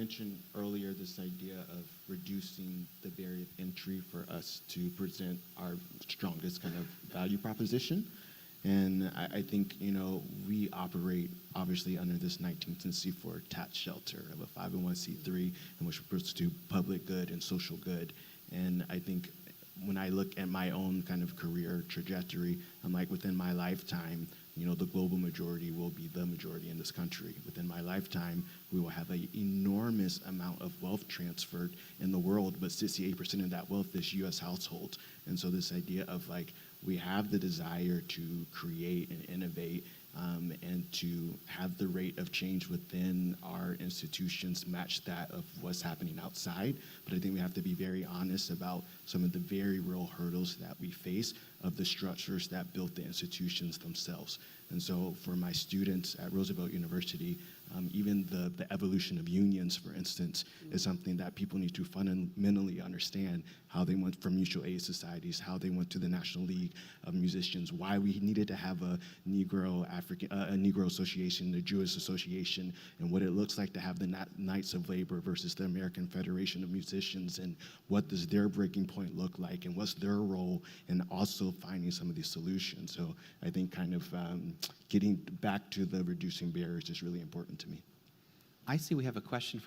mentioned earlier this idea of reducing the barrier of entry for us to present our strongest kind of value proposition. And I think, we operate obviously under this 19th Century for tax shelter of a 501c3 in which we're supposed to do public good and social good. And I think when I look at my own kind of career trajectory, I'm like, within my lifetime, the global majority will be the majority in this country. Within my lifetime, we will have an enormous amount of wealth transferred in the world, but 68% of that wealth is U.S. households. And so this idea of we have the desire to create and innovate and to have the rate of change within our institutions match that of what's happening outside. But I think we have to be very honest about some of the very real hurdles that we face of the structures that built the institutions themselves. And so for my students at Roosevelt University, even the evolution of unions, for instance, is something that people need to fundamentally understand, how they went from mutual aid societies, how they went to the National League of Musicians, why we needed to have a Negro Association, the Jewish Association, and what it looks like to have the Knights of Labor versus the American Federation of Musicians, and what does their breaking point look like, and what's their role, and also finding some of these solutions. So I think kind of getting back to the reducing barriers is really important to me. I see we have a question